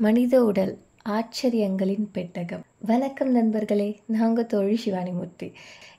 மனித உடல் ஆச்சரியங்களின் பெட்டகம். வணக்கம் நண்பர்களே, நாங்கள் தோழி சிவானிமூர்த்தி.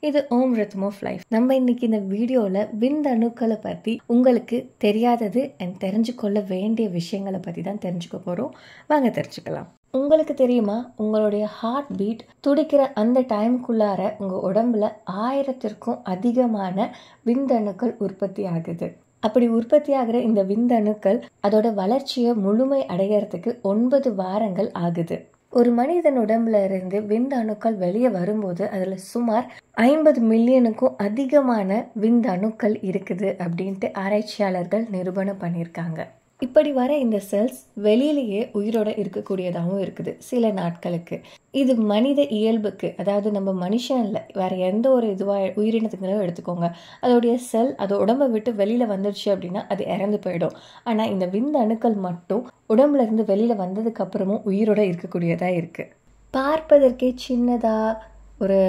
இது ஓம் ரிதம் ஆஃப் லைஃப். நம்ம இன்னைக்கு இந்த வீடியோவில் விந்தணுக்களை பற்றி உங்களுக்கு தெரியாதது அண்ட் தெரிஞ்சுக்கொள்ள வேண்டிய விஷயங்களை பற்றி தான் தெரிஞ்சுக்க போகிறோம். வாங்க தெரிஞ்சுக்கலாம். உங்களுக்கு தெரியுமா, உங்களுடைய ஹார்ட் பீட் துடிக்கிற அந்த டைமுக்குள்ளார உங்கள் உடம்புல 1000க்கும் அதிகமான விந்தணுக்கள் உற்பத்தி ஆகுது. அப்படி உற்பத்தி ஆகிற இந்த விந்தணுக்கள் அதோட வளர்ச்சியை முழுமை அடைகிறதுக்கு 9 வாரங்கள் ஆகுது. ஒரு மனிதன் உடம்புல இருந்து விந்தணுக்கள் வெளியே வரும்போது அதில் சுமார் 50 மில்லியனுக்கும் அதிகமான விந்தணுக்கள் இருக்குது அப்படின்ட்டு ஆராய்ச்சியாளர்கள் நிரூபணம் பண்ணியிருக்காங்க. இப்படி வர இந்த செல்ஸ் வெளியிலேயே உயிரோட இருக்கக்கூடியதாகவும் இருக்குது சில நாட்களுக்கு. இது மனித இயல்புக்கு, அதாவது நம்ம மனுஷன் இல்லை, வேற எந்த ஒரு உயிரினத்துக்குனாலும் எடுத்துக்கோங்க, அதோடைய செல் அது உடம்பை விட்டு வெளியில வந்துடுச்சு அப்படின்னா அது இறந்து போயிடும். ஆனா இந்த விந்தணுக்கள் மட்டும் உடம்புல இருந்து வெளியில வந்ததுக்கு அப்புறமும் உயிரோட இருக்கக்கூடியதா இருக்கு. பார்ப்பதற்கே சின்னதா ஒரு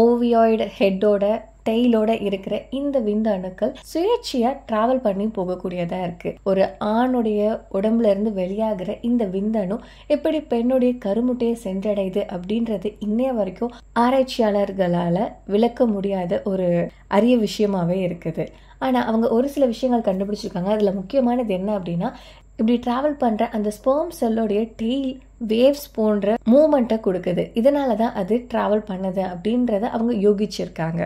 ஓவியாய்டு ஹெட்டோட டெய்லோட இருக்கிற இந்த விந்தணுக்கள் சுயேட்சையா டிராவல் பண்ணி போகக்கூடியதா இருக்கு. ஒரு ஆணுடைய உடம்புல இருந்து வெளியாகிற இந்த விந்தணு எப்படி பெண்ணுடைய கருமுட்டையை சென்றடையுது அப்படின்றது இன்னைய வரைக்கும் ஆராய்ச்சியாளர்களால விளக்க முடியாத ஒரு அரிய விஷயமாவே இருக்குது. ஆனா அவங்க ஒரு சில விஷயங்கள் கண்டுபிடிச்சிருக்காங்க. அதுல முக்கியமானது என்ன அப்படின்னா, இப்படி டிராவல் பண்ற அந்த ஸ்பெர்ம் செல்லோடைய டெய்ல் வேவ்ஸ் போன்ற மூமெண்ட்டை கொடுக்குது. இதனாலதான் அது டிராவல் பண்ணுது அப்படின்றத அவங்க யோகிச்சிருக்காங்க.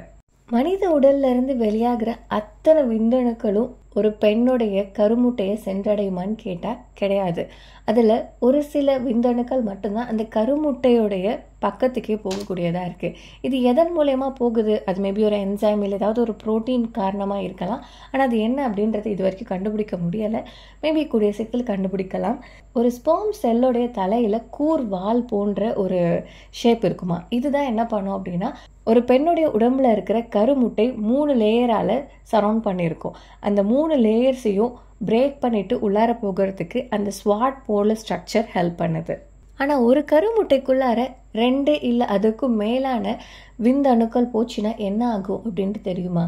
மனித உடல்ல இருந்து வெளியாகிற அத்தனை விந்தணுக்களும் ஒரு பெண்ணுடைய கருமுட்டையை சென்றடையுமான்னு கேட்டா கிடையாது. அதுல ஒரு சில விந்தணுக்கள் மட்டும்தான் அந்த கருமுட்டையுடைய பக்கத்துக்கே போகக்கூடியதா இருக்கு. இது எதன் மூலயமா போகுது? அது மேபி ஒரு என்சைம் இல்லை ஏதாவது ஒரு புரோட்டீன் காரணமா இருக்கலாம். ஆனா அது என்ன அப்படின்றது இது வரைக்கும் கண்டுபிடிக்க முடியல. மேபி கூடிய சீக்கிரம் கண்டுபிடிக்கலாம். ஒரு ஸ்பெர்ம் செல்லோடைய தலையில கூர் வால் போன்ற ஒரு ஷேப் இருக்குமா. இதுதான் என்ன பண்ணும் அப்படின்னா, ஒரு பெண்ணுடைய உடம்புல இருக்கிற கருமுட்டை 3 லேயரால சரவுண்ட் பண்ணியிருக்கும். அந்த 3 லேயர்ஸையும் பிரேக் பண்ணிட்டு உள்ளார போகிறதுக்கு அந்த ஸ்வாட் போல ஸ்ட்ரக்சர் ஹெல்ப் பண்ணுது. ஆனா ஒரு கருமுட்டைக்குள்ளார 2 இல்லை அதுக்கும் மேலான விந்தணுக்கள் போச்சுன்னா என்ன ஆகும் அப்படின்ட்டு தெரியுமா?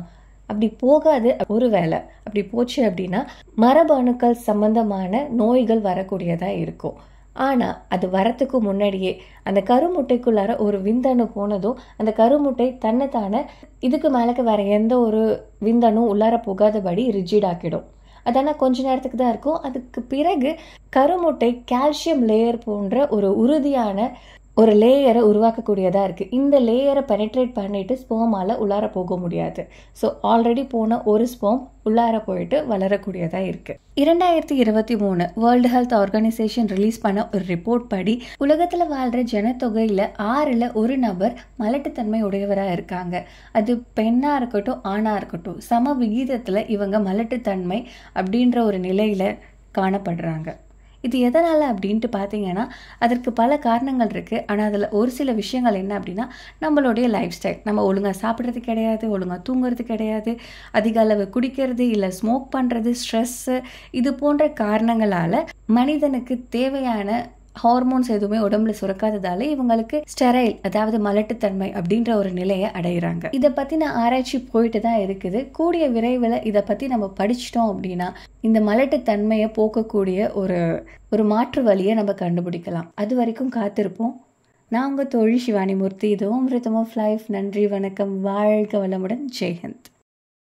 அப்படி போகாது. ஒருவேளை அப்படி போச்சு அப்படின்னா மரபு அணுக்கள் சம்பந்தமான நோய்கள் வரக்கூடியதா இருக்கும். ஆனா அது வரத்துக்கு முன்னாடியே அந்த கருமுட்டைக்குள்ளார ஒரு விந்தணு போனதும் அந்த கருமுட்டை தன்னைத்தானே இதுக்கு மேலக்கு வேற எந்த ஒரு விந்தணு உள்ளார போகாதபடி ரிஜிட் ஆக்கிடும். அதனால் கொஞ்ச நேரத்துக்கு தான் இருக்கும். அதுக்கு பிறகு கருமுட்டை கால்சியம் லேயர் போன்ற ஒரு உறுதியான ஒரு லேயரை உருவாக்கக்கூடியதா இருக்கு. இந்த லேயரை பெனிட்ரேட் பண்ணிட்டு ஸ்பெர்மால உள்ளார போக முடியாது. ஸோ ஆல்ரெடி போன ஒரு ஸ்பெர்ம் உள்ளார போயிட்டு வளரக்கூடியதா இருக்கு. 2023 வேர்ல்டு ஹெல்த் ஆர்கனைசேஷன் ரிலீஸ் பண்ண ஒரு ரிப்போர்ட் படி உலகத்துல வாழ்ற ஜனத்தொகையில 6ல் 1 நபர் மலட்டுத்தன்மை உடையவரா இருக்காங்க. அது பெண்ணா இருக்கட்டும் ஆணா இருக்கட்டும், சம விகிதத்துல இவங்க மலட்டுத்தன்மை அப்படின்ற ஒரு நிலையில காணப்படுறாங்க. இது எதனால் அப்படின்ட்டு பார்த்தீங்கன்னா, அதற்கு பல காரணங்கள் இருக்குது. ஆனால் அதில் ஒரு சில விஷயங்கள் என்ன அப்படின்னா, நம்மளுடைய லைஃப் ஸ்டைல். நம்ம ஒழுங்காக சாப்பிட்றது கிடையாது, ஒழுங்காக தூங்குறது கிடையாது, அதிக அளவு குடிக்கிறது இல்லை ஸ்மோக் பண்ணுறது, ஸ்ட்ரெஸ்ஸு, இது போன்ற காரணங்களால் மனிதனுக்கு தேவையான ஹார்மோன்ஸ் எதுவுமே உடம்புல சுரக்காததால இவங்களுக்கு ஸ்டெரைல், அதாவது மலட்டுத்தன்மை அப்படின்ற ஒரு நிலையை அடைகிறாங்க. இதை பற்றின ஆராய்ச்சி போயிட்டு தான் இருக்குது. கூடிய விரைவில் இதை பற்றி நம்ம படிச்சிட்டோம் அப்படின்னா இந்த மலட்டுத்தன்மையை போக்கக்கூடிய ஒரு மாற்று வழியை நம்ம கண்டுபிடிக்கலாம். அது வரைக்கும் காத்திருப்போம். நான் உங்கள் தோழி சிவானிமூர்த்தி. இது ஓம் ரிதம் ஆஃப் லைஃப். நன்றி, வணக்கம், வாழ்க வளமுடன், ஜெய்ஹிந்த்.